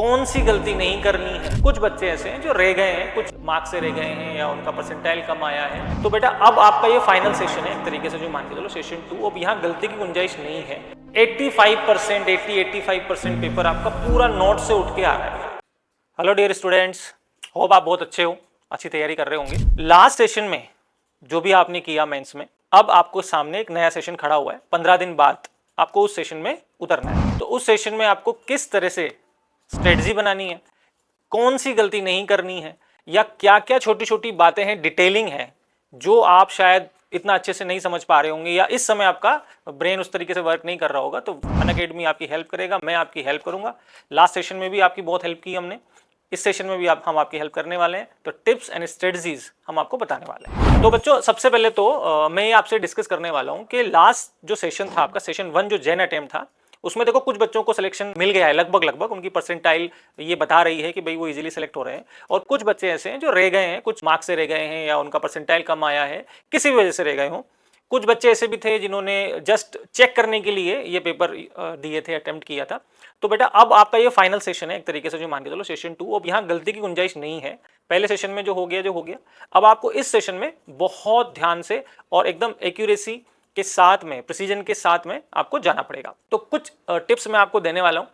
कौन सी गलती नहीं करनी है। कुछ बच्चे ऐसे हैं जो रह गए हैं, कुछ मार्क्स से रह गए हैं या उनका परसेंटाइल कम आया है। तो बेटा अब आपका ये फाइनल सेशन है एक तरीके से, जो मान के चलो सेशन 2। अब यहाँ गलती की गुंजाइश नहीं है। 85% 85% पेपर आपका पूरा नोट से उठ के आ रहा है। हेलो डियर स्टूडेंट्स, होप आप बहुत अच्छे हो, अच्छी तैयारी कर रहे होंगे। लास्ट सेशन में जो भी आपने किया मेंस में, अब आपको सामने एक नया सेशन खड़ा हुआ है। 15 दिन बाद आपको उस सेशन में उतरना है। तो उस सेशन में आपको किस तरह से स्ट्रेटजी बनानी है, कौन सी गलती नहीं करनी है, या क्या क्या छोटी छोटी बातें हैं, डिटेलिंग है जो आप शायद इतना अच्छे से नहीं समझ पा रहे होंगे या इस समय आपका ब्रेन उस तरीके से वर्क नहीं कर रहा होगा, तो अनअकैडमी आपकी हेल्प करेगा, मैं आपकी हेल्प करूंगा। लास्ट सेशन में भी आपकी बहुत हेल्प की हमने, इस सेशन में भी हम आपकी हेल्प करने वाले हैं। तो टिप्स एंड स्ट्रेटजीज हम आपको बताने वाले हैं। तो बच्चों, सबसे पहले तो मैं आपसे डिस्कस करने वाला हूं कि लास्ट जो सेशन था आपका, सेशन 1 जो जेन अटेम्प्ट था, उसमें देखो कुछ बच्चों को सिलेक्शन मिल गया है, लगभग उनकी परसेंटाइल ये बता रही है कि भाई वो इजीली सेलेक्ट हो रहे हैं। और कुछ बच्चे ऐसे हैं जो रह गए हैं, कुछ मार्क्स से रह गए हैं या उनका परसेंटाइल कम आया है, किसी भी वजह से रह गए हों। कुछ बच्चे ऐसे भी थे जिन्होंने जस्ट चेक करने के लिए ये पेपर दिए थे, अटेम्प्ट किया था। तो बेटा अब आपका ये फाइनल सेशन है एक तरीके से, जो मान के चलो सेशन 2। अब यहाँ गलती की गुंजाइश नहीं है। पहले सेशन में जो हो गया। अब आपको इस सेशन में बहुत ध्यान से और एकदम एक्यूरेसी के साथ में, प्रिसीजन के साथ में आपको जाना पड़ेगा। तो कुछ टिप्स मैं आपको देने वाला हूं।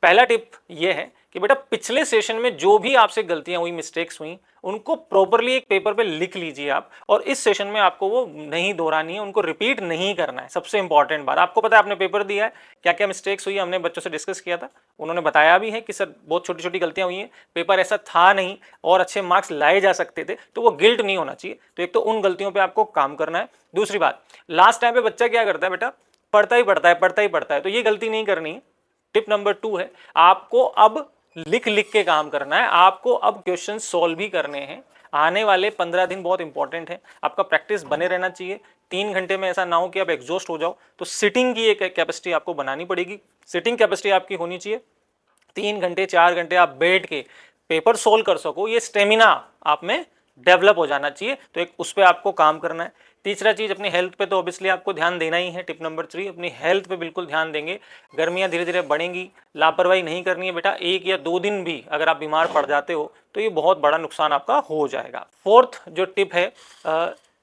पहला टिप ये है कि बेटा पिछले सेशन में जो भी आपसे गलतियां हुई, मिस्टेक्स हुई, उनको प्रॉपरली एक पेपर पे लिख लीजिए आप, और इस सेशन में आपको वो नहीं दोहरानी है, उनको रिपीट नहीं करना है। सबसे इंपॉर्टेंट बात, आपको पता है आपने पेपर दिया है, क्या क्या मिस्टेक्स हुई, हमने बच्चों से डिस्कस किया था, उन्होंने बताया भी है कि सर बहुत छोटी छोटी गलतियां हुई हैं, पेपर ऐसा था नहीं और अच्छे मार्क्स लाए जा सकते थे। तो वो गिल्ट नहीं होना चाहिए। तो एक तो उन गलतियों पर आपको काम करना है। दूसरी बात, लास्ट टाइम पे बच्चा क्या करता है बेटा, पढ़ता ही पढ़ता है, तो ये गलती नहीं करनी है। टिप नंबर 2 है, आपको अब लिख लिख के काम करना है। आपको अब क्वेश्चन सॉल्व भी करने हैं। आने वाले 15 दिन बहुत इंपॉर्टेंट है, आपका प्रैक्टिस बने रहना चाहिए। 3 घंटे में ऐसा ना हो कि आप एग्जॉस्ट हो जाओ। तो सिटिंग की एक कैपेसिटी आपको बनानी पड़ेगी। सिटिंग कैपेसिटी आपकी होनी चाहिए, 3 घंटे 4 घंटे आप बैठ के पेपर सोल्व कर सको, ये स्टेमिना आप में डेवलप हो जाना चाहिए। तो एक उस पर आपको काम करना है। तीसरा चीज, अपनी हेल्थ पे तो ऑब्वियसली आपको ध्यान देना ही है। टिप नंबर 3, अपनी हेल्थ पे बिल्कुल ध्यान देंगे। गर्मियां धीरे धीरे बढ़ेंगी, लापरवाही नहीं करनी है बेटा। 1 या 2 दिन भी अगर आप बीमार पड़ जाते हो तो ये बहुत बड़ा नुकसान आपका हो जाएगा। फोर्थ जो टिप है,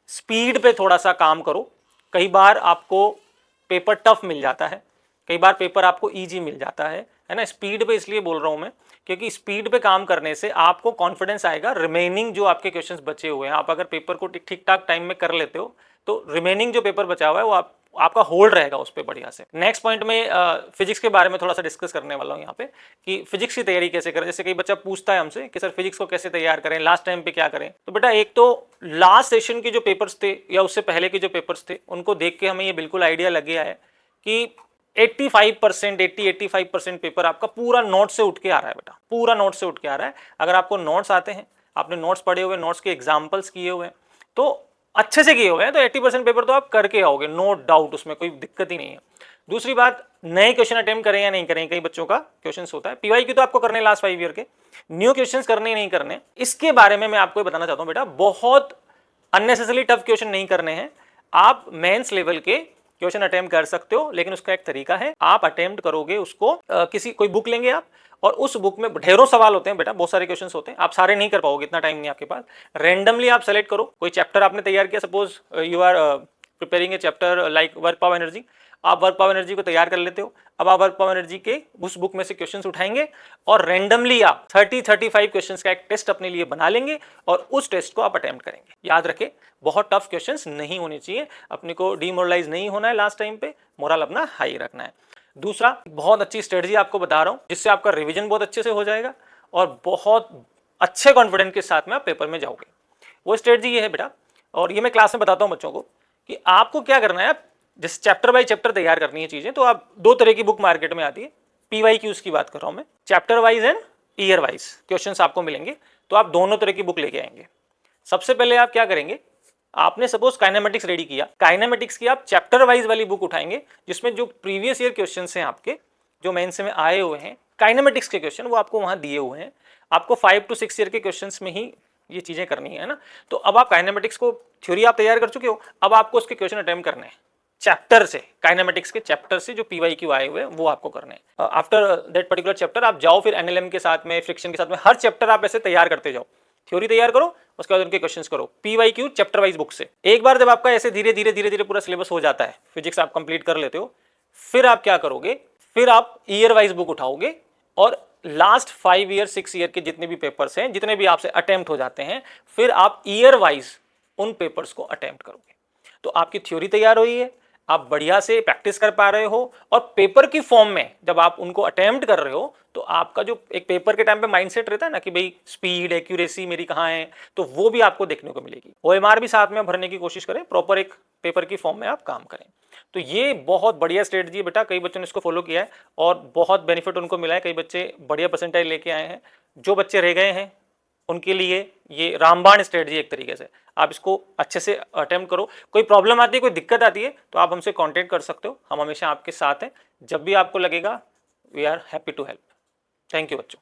स्पीड पे थोड़ा सा काम करो। कई बार आपको पेपर टफ मिल जाता है, कई बार पेपर आपको ईजी मिल जाता है ना। स्पीड पे इसलिए बोल रहा हूं मैं क्योंकि स्पीड पे काम करने से आपको कॉन्फिडेंस आएगा। रिमेनिंग जो आपके क्वेश्चंस बचे हुए हैं, आप अगर पेपर को ठीक ठाक टाइम में कर लेते हो तो रिमेनिंग जो पेपर बचा हुआ है वो आपका होल्ड रहेगा उस पर बढ़िया से। नेक्स्ट पॉइंट में फिजिक्स के बारे में थोड़ा सा डिस्कस करने वाला हूँ यहाँ पे, कि फिजिक्स की तैयारी कैसे करें। जैसे कई बच्चा पूछता है हमसे कि सर फिजिक्स को कैसे तैयार करें, लास्ट टाइम पे क्या करें। तो बेटा एक तो लास्ट सेशन के जो पेपर्स थे या उससे पहले के जो पेपर्स थे, उनको देख के हमें ये बिल्कुल आइडिया लग गया है कि 85% पेपर आपका पूरा नोट से उठ के आ रहा है बेटा, पूरा नोट से उठ के आ रहा है। अगर आपको नोट्स आते हैं, आपने नोट्स पढ़े हुए, नोट्स के एग्जाम्पल्स किए हुए हैं, तो अच्छे से किए हुए हैं, तो 80% पेपर तो आप करके आओगे, नो डाउट, उसमें कोई दिक्कत ही नहीं है। दूसरी बात, नए क्वेश्चन अटेम्प्ट करें या नहीं करें, कई बच्चों का क्वेश्चन होता है। पीवाई की तो आपको करने लास्ट 5 ईयर के, न्यू क्वेश्चन करने नहीं करने, इसके बारे में मैं आपको बताना चाहता हूँ बेटा। बहुत अननेसेसरी टफ क्वेश्चन नहीं करने हैं। आप मेंस लेवल के क्वेश्चन अटेम्प्ट कर सकते हो, लेकिन उसका एक तरीका है। आप अटेम्प्ट करोगे उसको, कोई बुक लेंगे आप, और उस बुक में ढेरों सवाल होते हैं बेटा, बहुत सारे क्वेश्चंस होते हैं, आप सारे नहीं कर पाओगे, इतना टाइम नहीं आपके पास। रैंडमली आप सेलेक्ट करो, कोई चैप्टर आपने तैयार किया, suppose you are preparing a chapter like work power energy, आप वर्क पावर एनर्जी को तैयार कर लेते हो। अब आप वर्क पावर एनर्जी के उस बुक में से क्वेश्चंस उठाएंगे और रैंडमली आप 30-35 क्वेश्चंस का एक टेस्ट अपने लिए बना लेंगे और उस टेस्ट को आप अटेम्प्ट करेंगे। याद रखें, बहुत टफ क्वेश्चंस नहीं होने चाहिए, अपने को डिमोरलाइज नहीं होना है, लास्ट टाइम पे मोरल अपना हाई रखना है। दूसरा, बहुत अच्छी स्ट्रेटजी आपको बता रहा हूं जिससे आपका रिवीजन बहुत अच्छे से हो जाएगा और बहुत अच्छे कॉन्फिडेंस के साथ में आप पेपर में जाओगे। वो स्ट्रेटजी ये है बेटा, और ये मैं क्लास में बताता हूं बच्चों को, कि आपको क्या करना है। जिस चैप्टर बाय चैप्टर तैयार करनी है चीजें, तो आप 2 तरह की बुक मार्केट में आती है, PYQs की बात कर रहा हूं मैं, chapter wise and year wise questions आपको मिलेंगे। तो आप दोनों तरह की बुक लेके आएंगे। सबसे पहले आप क्या करेंगे, आपने सपोज काइनेमेटिक्स रेडी किया, काइनेमेटिक्स की आप चैप्टर वाइज वाली बुक उठाएंगे, जिसमें जो प्रीवियस ईयर क्वेश्चंस हैं आपके, जो मेंस में आए हुए हैं काइनेमेटिक्स के क्वेश्चन, वो आपको वहां दिए हुए हैं। आपको 5 to 6 ईयर के क्वेश्चंस में ही ये चीजें करनी है ना। तो अब आप काइनेमेटिक्स को थ्योरी आप तैयार कर चुके हो, अब आपको उसके क्वेश्चन अटेम्प्ट करने हैं। चैप्टर से, काइनेमेटिक्स के चैप्टर से जो PYQ आए हुए हैं वो आपको करने हैं। आफ्टर दैट पर्टिकुलर चैप्टर आप जाओ फिर NLM के साथ में, फ्रिक्शन के साथ में, हर चैप्टर आप ऐसे तैयार करते जाओ। थ्योरी तैयार करो, उसके बाद उनके क्वेश्चंस करो, PYQ चैप्टर वाइज बुक से। एक बार जब आपका ऐसे धीरे धीरे पूरा सिलेबस हो जाता है, फिजिक्स आप कंप्लीट कर लेते हो, फिर आप क्या करोगे, फिर आप ईयर वाइज बुक उठाओगे और लास्ट 5 ईयर 6 ईयर के जितने भी पेपर्स हैं, जितने भी आपसे अटेम्प्ट हो जाते हैं, फिर आप ईयर वाइज उन पेपर्स को अटेम्प्ट करोगे। तो आपकी थ्योरी तैयार हुई है, आप बढ़िया से प्रैक्टिस कर पा रहे हो, और पेपर की फॉर्म में जब आप उनको अटेम्प्ट कर रहे हो तो आपका जो एक पेपर के टाइम पे माइंडसेट रहता है ना कि भाई स्पीड, एक्यूरेसी मेरी कहाँ है, तो वो भी आपको देखने को मिलेगी। OMR भी साथ में भरने की कोशिश करें, प्रॉपर एक पेपर की फॉर्म में आप काम करें। तो ये बहुत बढ़िया स्ट्रेटजी है बेटा, कई बच्चों ने इसको फॉलो किया है और बहुत बेनिफिट उनको मिला है, कई बच्चे बढ़िया परसेंटाइल लेके आए हैं। जो बच्चे रह गए हैं उनके लिए ये रामबाण स्ट्रेटजी एक तरीके से, आप इसको अच्छे से अटेम्प्ट करो। कोई प्रॉब्लम आती है, कोई दिक्कत आती है तो आप हमसे कांटेक्ट कर सकते हो, हम हमेशा आपके साथ हैं। जब भी आपको लगेगा, we are happy to help. Thank you बच्चों।